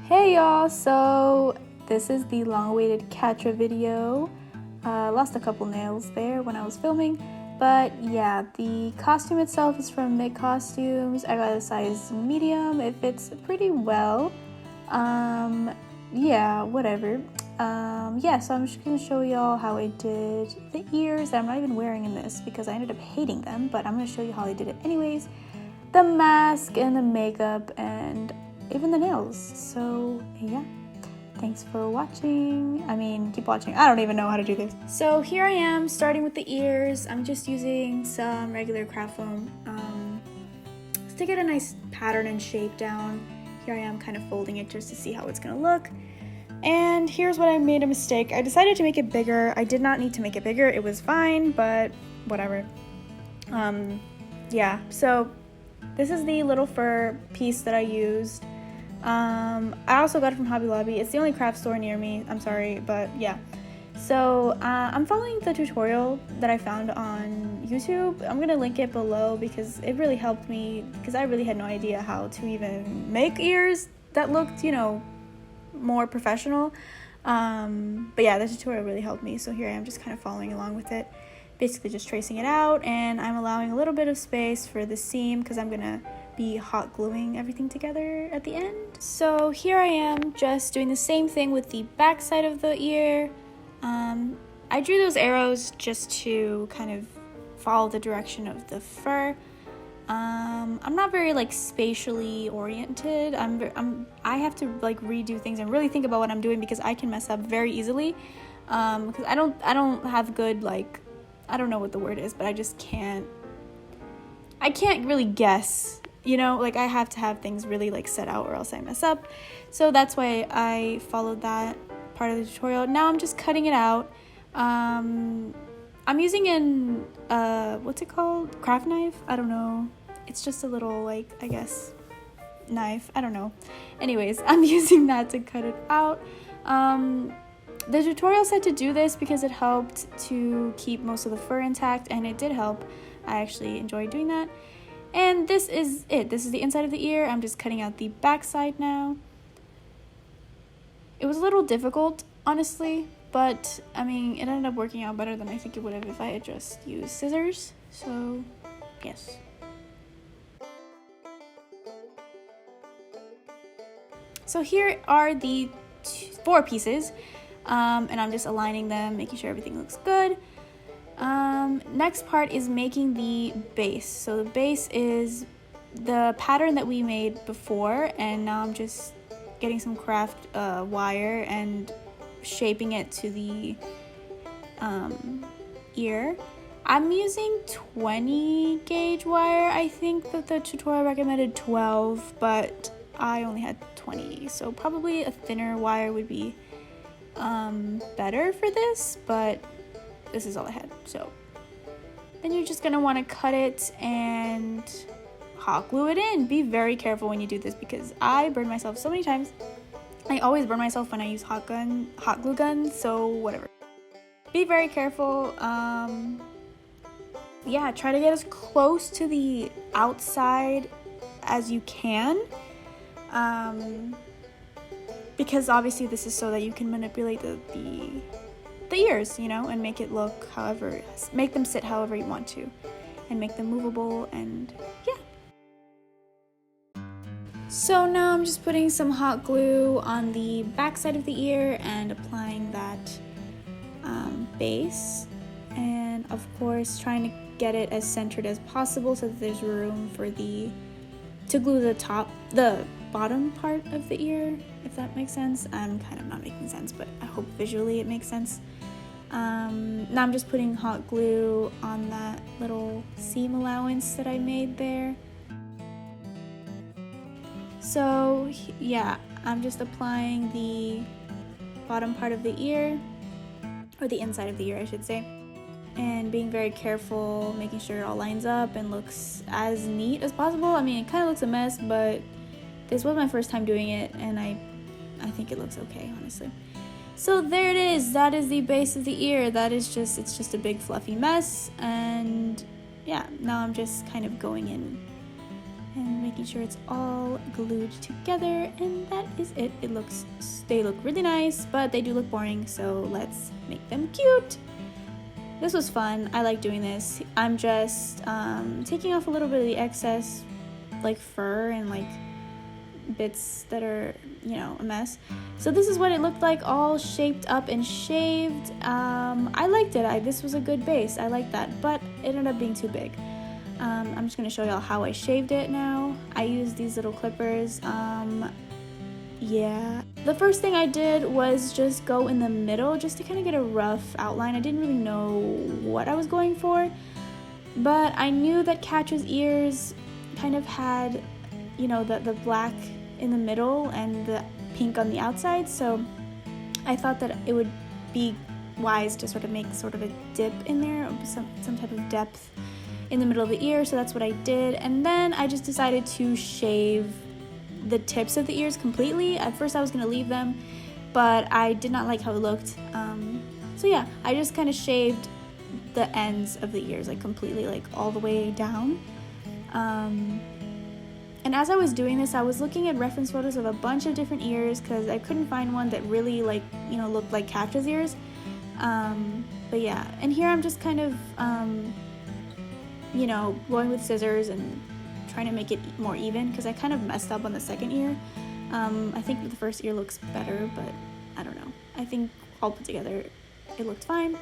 Hey y'all, so this is the long-awaited Catra video. Lost a couple nails there when I was filming, but yeah, the costume itself is from Mid Costumes. I got a size medium. It fits pretty well. Yeah, whatever. Yeah, so I'm just gonna show y'all how I did the ears that I'm not even wearing in this because I ended up hating them, but I'm gonna show you how I did it anyways. The mask and the makeup and even the nails. So yeah, thanks for watching. I mean, keep watching. I don't even know how to do this. So here I am starting with the ears. I'm just using some regular craft foam to get a nice pattern and shape down. Here I am kind of folding it just to see how it's gonna look. And here's what I made a mistake. I decided to make it bigger. I did not need to make it bigger. It was fine, but whatever. Yeah, so this is the little fur piece that I used. I also got it from Hobby Lobby. It's the only craft store near me. I'm sorry, but yeah. So I'm following the tutorial that I found on YouTube. I'm gonna link it below because it really helped me because I really had no idea how to even make ears that looked, you know, more professional. But yeah, the tutorial really helped me. So here I am just kind of following along with it. Basically just tracing it out, and I'm allowing a little bit of space for the seam because I'm gonna be hot gluing everything together at the end. So here I am just doing the same thing with the back side of the ear. I drew those arrows just to kind of follow the direction of the fur. I'm not very like spatially oriented. I have to like redo things and really think about what I'm doing because I can mess up very easily. Because I don't have good, like, I don't know what the word is, but I just can't really guess, you know, like I have to have things really like set out or else I mess up. So that's why I followed that part of the tutorial. Now I'm just cutting it out. I'm using what's it called? Craft knife? I don't know. It's just a little, like, I guess, knife. I don't know. Anyways, I'm using that to cut it out. The tutorial said to do this because it helped to keep most of the fur intact, and it did help. I actually enjoyed doing that. And this is it. This is the inside of the ear. I'm just cutting out the back side now. It was a little difficult, honestly, but I mean, it ended up working out better than I think it would have if I had just used scissors. So, yes. So here are the 4 pieces. And I'm just aligning them, making sure everything looks good. Next part is making the base. So the base is the pattern that we made before, and now I'm just getting some craft wire and shaping it to the ear. I'm using 20 gauge wire. I think that the tutorial recommended 12, but I only had 20, so probably a thinner wire would be better for this, but this is all I had. So then you're just gonna want to cut it and hot glue it in. Be very careful when you do this because I burned myself so many times. I always burn myself when I use hot glue guns, so whatever. Be very careful. Yeah, try to get as close to the outside as you can. Because obviously this is so that you can manipulate the ears, you know, and make it look make them sit however you want to, and make them movable, and yeah. So now I'm just putting some hot glue on the back side of the ear and applying that base, and of course trying to get it as centered as possible so that there's room for to glue the bottom part of the ear, if that makes sense. I'm kind of not making sense, but I hope visually it makes sense. Now I'm just putting hot glue on that little seam allowance that I made there. So yeah, I'm just applying the bottom part of the ear, or the inside of the ear I should say, and being very careful, making sure it all lines up and looks as neat as possible. I mean, it kind of looks a mess, but this was my first time doing it, and I think it looks okay, honestly. So there it is. That is the base of the ear. It's just a big fluffy mess, and yeah, now I'm just kind of going in and making sure it's all glued together, and that is it. They look really nice, but they do look boring, so let's make them cute. This was fun. I like doing this. I'm just taking off a little bit of the excess like fur and like bits that are, you know, a mess. So this is what it looked like, all shaped up and shaved. I liked it. This was a good base. I like that, but it ended up being too big. I'm just going to show y'all how I shaved it now. I used these little clippers. Yeah. The first thing I did was just go in the middle just to kind of get a rough outline. I didn't really know what I was going for, but I knew that Catra's ears kind of had, you know, the black in the middle and the pink on the outside, so I thought that it would be wise to sort of make sort of a dip in there, some type of depth in the middle of the ear, so that's what I did. And then I just decided to shave the tips of the ears completely. At first I was going to leave them, but I did not like how it looked, so yeah, I just kind of shaved the ends of the ears like completely, like all the way down. And as I was doing this, I was looking at reference photos of a bunch of different ears because I couldn't find one that really, like, you know, looked like Catra's ears. But yeah, and here I'm just kind of, you know, going with scissors and trying to make it more even because I kind of messed up on the second ear. I think the first ear looks better, but I don't know. I think all put together, it looked fine.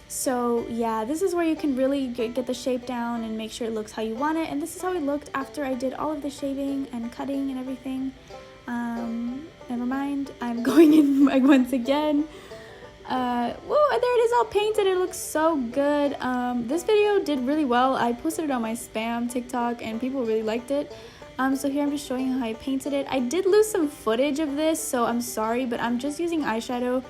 So yeah, this is where you can really get the shape down and make sure it looks how you want it. And this is how it looked after I did all of the shaving and cutting and everything. Never mind, I'm going in once again. Whoa, there it is all painted. It looks so good. This video did really well. I posted it on my spam TikTok and people really liked it. So here I'm just showing you how I painted it. I did lose some footage of this, so I'm sorry, but I'm just using eyeshadow.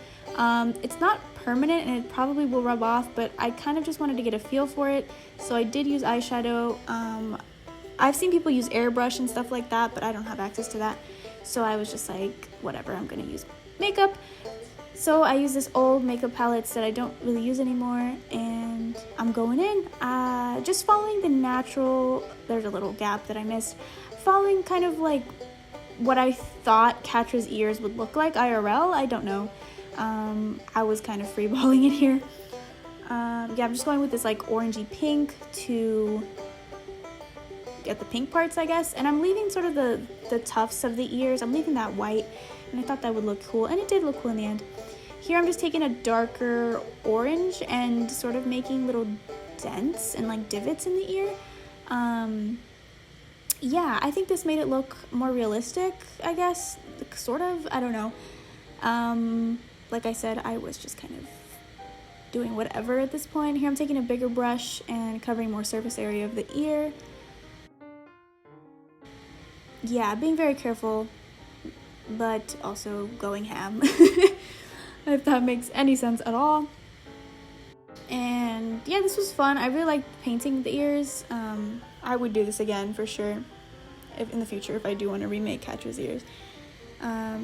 It's not permanent and it probably will rub off, but I kind of just wanted to get a feel for it, so I did use eyeshadow. I've seen people use airbrush and stuff like that, but I don't have access to that, so I was just like, whatever, I'm gonna use makeup. So I use this old makeup palettes that I don't really use anymore, and I'm going in, just following the natural, there's a little gap that I missed, following kind of like what I thought Catra's ears would look like IRL, I don't know. I was kind of freeballing it here. Yeah, I'm just going with this like orangey pink to get the pink parts, I guess. And I'm leaving sort of the tufts of the ears. I'm leaving that white, and I thought that would look cool, and it did look cool in the end. Here I'm just taking a darker orange and sort of making little dents and like divots in the ear. Yeah, I think this made it look more realistic, I guess, sort of, I don't know. Like I said, I was just kind of doing whatever at this point. Here I'm taking a bigger brush and covering more surface area of the ear. Yeah, being very careful, but also going ham, if that makes any sense at all. And yeah, this was fun. I really liked painting the ears. I would do this again for sure in the future if I do want to remake Catra's ears.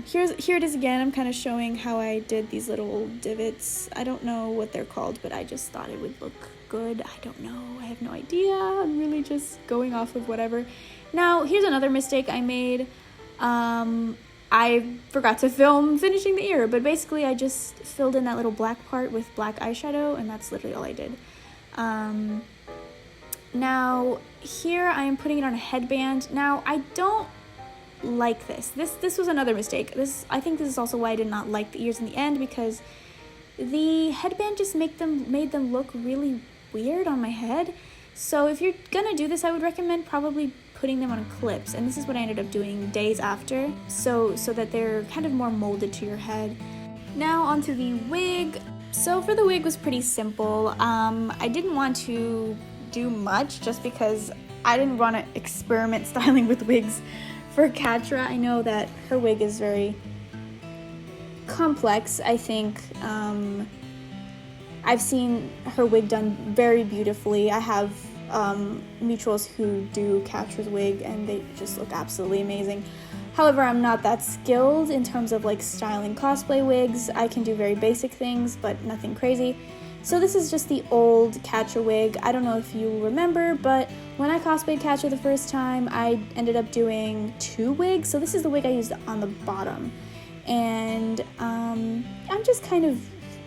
Here it is again. I'm kind of showing how I did these little divots. I don't know what they're called, but I just thought it would look good. I don't know. I have no idea. I'm really just going off of whatever. Now, here's another mistake I made. I forgot to film finishing the ear, but basically I just filled in that little black part with black eyeshadow, and that's literally all I did. Now, here I am putting it on a headband. Now, I don't like this. This was another mistake. I think this is also why I did not like the ears in the end, because the headband just made them look really weird on my head. So if you're gonna do this, I would recommend probably putting them on clips, and this is what I ended up doing days after, so that they're kind of more molded to your head. Now onto the wig. So for the wig was pretty simple. I didn't want to do much just because I didn't want to experiment styling with wigs for Catra. I know that her wig is very complex, I think. I've seen her wig done very beautifully. I have mutuals who do Catra's wig and they just look absolutely amazing. However, I'm not that skilled in terms of like styling cosplay wigs. I can do very basic things, but nothing crazy. So this is just the old Catra wig. I don't know if you remember, but when I cosplayed Catra the first time, I ended up doing 2 wigs. So this is the wig I used on the bottom. And I'm just kind of,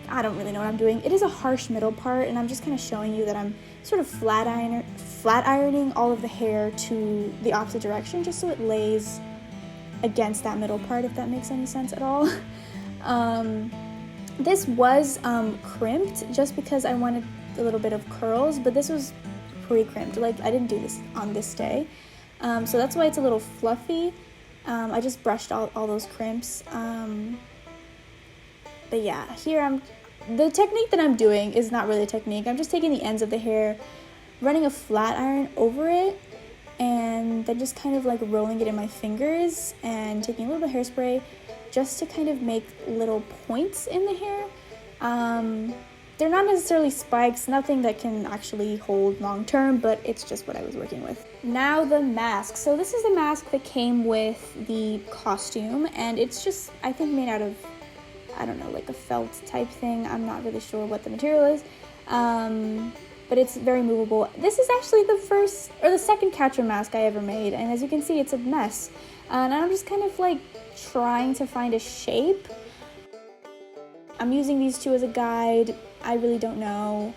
I don't really know what I'm doing. It is a harsh middle part, and I'm just kind of showing you that I'm sort of flat ironing all of the hair to the opposite direction, just so it lays against that middle part, if that makes any sense at all. This was crimped just because I wanted a little bit of curls, but this was pre-crimped. Like, I didn't do this on this day. So that's why it's a little fluffy. I just brushed all those crimps. But yeah, here the technique that I'm doing is not really a technique. I'm just taking the ends of the hair, running a flat iron over it, and then just kind of like rolling it in my fingers and taking a little bit of hairspray just to kind of make little points in the hair. They're not necessarily spikes, nothing that can actually hold long term, but it's just what I was working with. Now the mask. So this is the mask that came with the costume, and it's just, I think, made out of, I don't know, like a felt type thing. I'm not really sure what the material is, but it's very movable. This is actually the second Catra mask I ever made, and as you can see, it's a mess. And I'm just kind of like trying to find a shape. I'm using these 2 as a guide. I really don't know.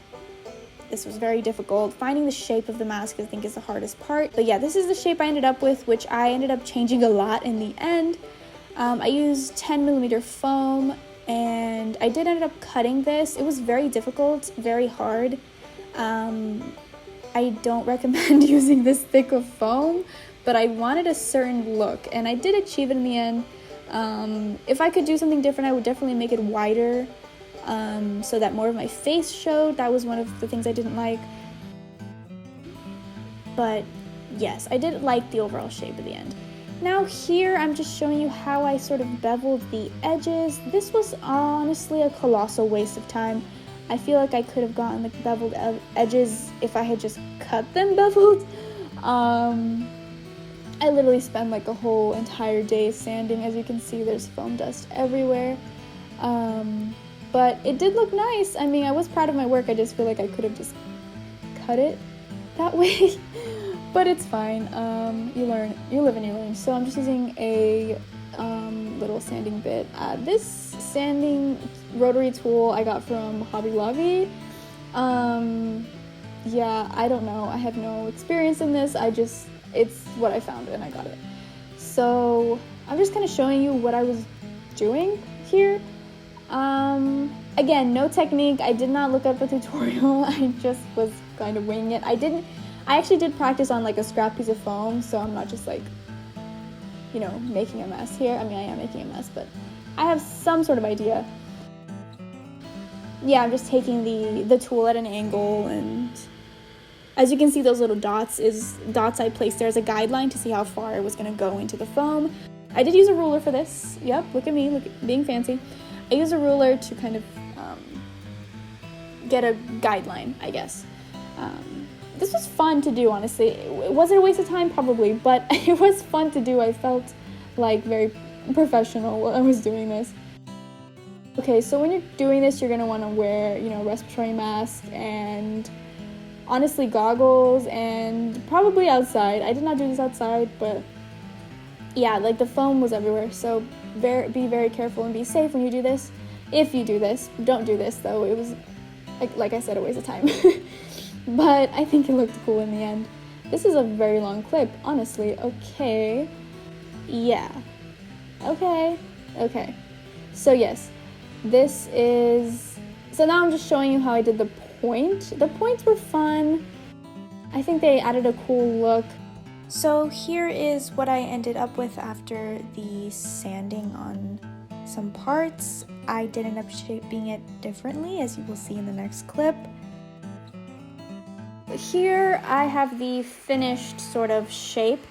This was very difficult. Finding the shape of the mask, I think, is the hardest part. But yeah, this is the shape I ended up with, which I ended up changing a lot in the end. I used 10mm foam, and I did end up cutting this. It was very difficult, very hard. I don't recommend using this thick of foam, but I wanted a certain look, and I did achieve it in the end. If I could do something different, I would definitely make it wider, so that more of my face showed. That was one of the things I didn't like. But yes, I did like the overall shape at the end. Now here, I'm just showing you how I sort of beveled the edges. This was honestly a colossal waste of time. I feel like I could have gotten the beveled edges if I had just cut them beveled. I literally spent like a whole entire day sanding. As you can see, there's foam dust everywhere. But it did look nice. I mean, I was proud of my work. I just feel like I could have just cut it that way. But it's fine. You live and you learn. So I'm just using a little sanding bit. This sanding rotary tool I got from Hobby Lobby. Yeah, I don't know. I have no experience in this. It's what I found and I got it. So I'm just kind of showing you what I was doing here. Again, no technique. I did not look up a tutorial. I just was kind of winging it. I actually did practice on like a scrap piece of foam, so I'm not just like, you know, making a mess here. I mean, I am making a mess, but I have some sort of idea. Yeah, I'm just taking the tool at an angle, and as you can see, those little dots I placed there as a guideline to see how far it was going to go into the foam. I did use a ruler for this. Yep, look at me, being fancy. I used a ruler to kind of get a guideline, I guess. This was fun to do, honestly. Was it a waste of time? Probably, but it was fun to do. I felt like very professional while I was doing this. Okay, so when you're doing this, you're going to want to wear, you know, respiratory mask and honestly goggles, and probably outside. I did not do this outside, but yeah, like the foam was everywhere, so be very careful and be safe when you do this. If you do this, don't do this though. It was, like I said, a waste of time. But I think it looked cool in the end. This is a very long clip, honestly. Okay. Yeah. Okay. So yes, so now I'm just showing you how I did the point. The points were fun. I think they added a cool look. So here is what I ended up with after the sanding on some parts. I did end up shaping it differently, as you will see in the next clip. Here I have the finished sort of shape.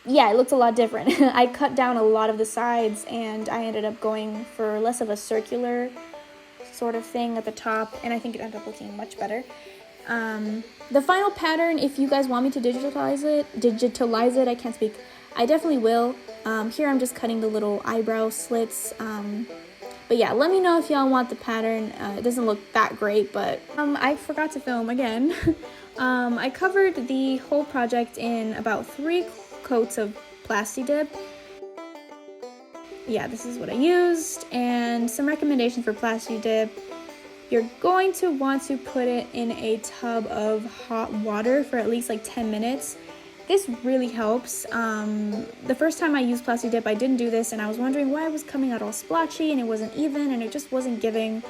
Yeah, it looks a lot different. I cut down a lot of the sides, and I ended up going for less of a circular sort of thing at the top, and I think it ended up looking much better. The final pattern, if you guys want me to digitalize it, I can't speak, I definitely will. Here I'm just cutting the little eyebrow slits. But yeah, let me know if y'all want the pattern. It doesn't look that great, but I forgot to film again. I covered the whole project in about 3 coats of Plasti Dip. Yeah, this is what I used, and some recommendation for Plasti Dip. You're going to want to put it in a tub of hot water for at least like 10 minutes. This really helps. The first time I used Plasti Dip, I didn't do this, and I was wondering why it was coming out all splotchy and it wasn't even, and it just wasn't giving.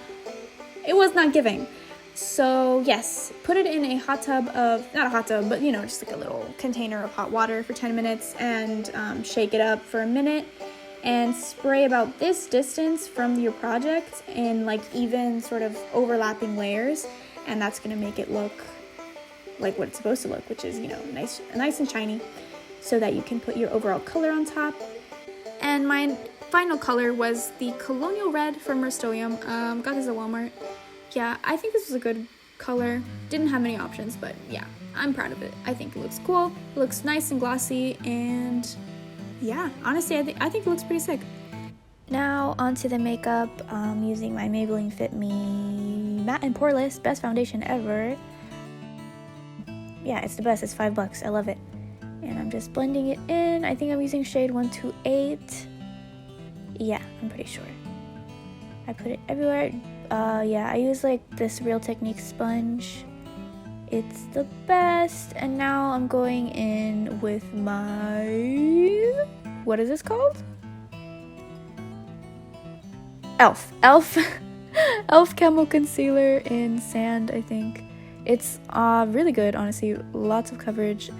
It was not giving. So yes, put it in a hot tub of, not a hot tub, but you know, just like a little container of hot water for 10 minutes and shake it up for a minute. And spray about this distance from your project in like even sort of overlapping layers, and that's gonna make it look like what it's supposed to look, which is, you know, nice and shiny, so that you can put your overall color on top. And my final color was the Colonial Red from Rustoleum. Got this at Walmart. Yeah, I think this was a good color. Didn't have many options, but yeah, I'm proud of it. I think it looks cool. It looks nice and glossy, and yeah, honestly, I think it looks pretty sick. Now onto the makeup. Using my Maybelline Fit Me Matte and Poreless, best foundation ever. Yeah, it's the best. It's $5. I love it. And I'm just blending it in. I think I'm using shade 128. Yeah, I'm pretty sure. I put it everywhere. Yeah, I use like this Real Technique sponge. It's the best. And now I'm going in with my, what is this called? Elf Camo Concealer in Sand, I think. It's really good, honestly. Lots of coverage.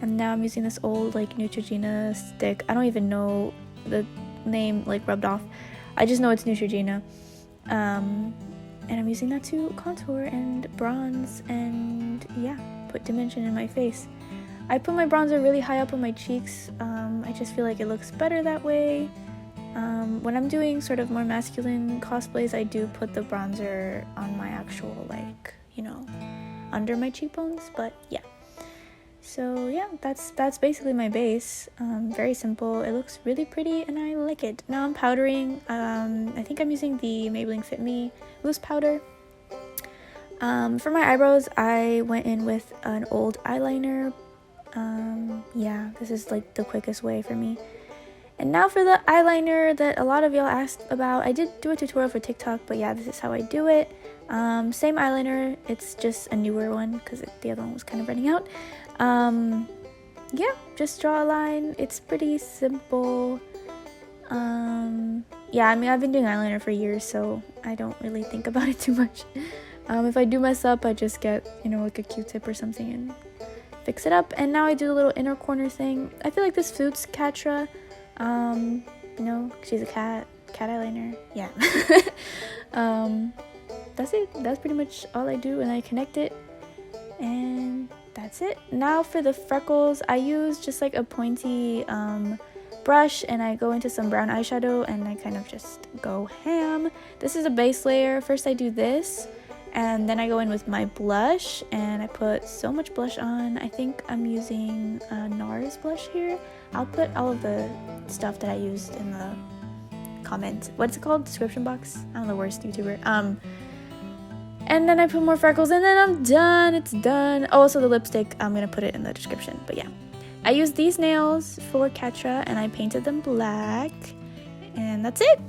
And now I'm using this old like Neutrogena stick. I don't even know the name like rubbed off. I just know it's Neutrogena. And I'm using that to contour and bronze and yeah, put dimension in my face. I put my bronzer really high up on my cheeks. I just feel like it looks better that way. When I'm doing sort of more masculine cosplays, I do put the bronzer on my actual, like, you know, under my cheekbones, but yeah. So yeah, that's basically my base. Very simple. It looks really pretty and I like it. Now I'm powdering. I think I'm using the Maybelline Fit Me loose powder. For my eyebrows, I went in with an old eyeliner. Yeah, this is like the quickest way for me. And now for the eyeliner that a lot of y'all asked about. I did do a tutorial for TikTok, but yeah, this is how I do it. Same eyeliner, it's just a newer one because the other one was kind of running out. Yeah, just draw a line. It's pretty simple. Yeah, I mean, I've been doing eyeliner for years, so I don't really think about it too much. If I do mess up, I just get, you know, like a Q-tip or something and fix it up. And now I do the little inner corner thing. I feel like this suits Catra. You know, she's a cat eyeliner. Yeah. That's it. That's pretty much all I do, and I connect it, and that's it. Now for the freckles, I use just like a pointy brush, and I go into some brown eyeshadow and I kind of just go ham. This is a base layer. First I do this, and then I go in with my blush, and I put so much blush on. I think I'm using NARS blush here. I'll put all of the stuff that I used in the comment, what's it called, description box. I'm the worst YouTuber. And then I put more freckles, and then I'm done. It's done. Oh, also the lipstick, I'm gonna put it in the description. But yeah, I used these nails for Catra, and I painted them black, and that's it.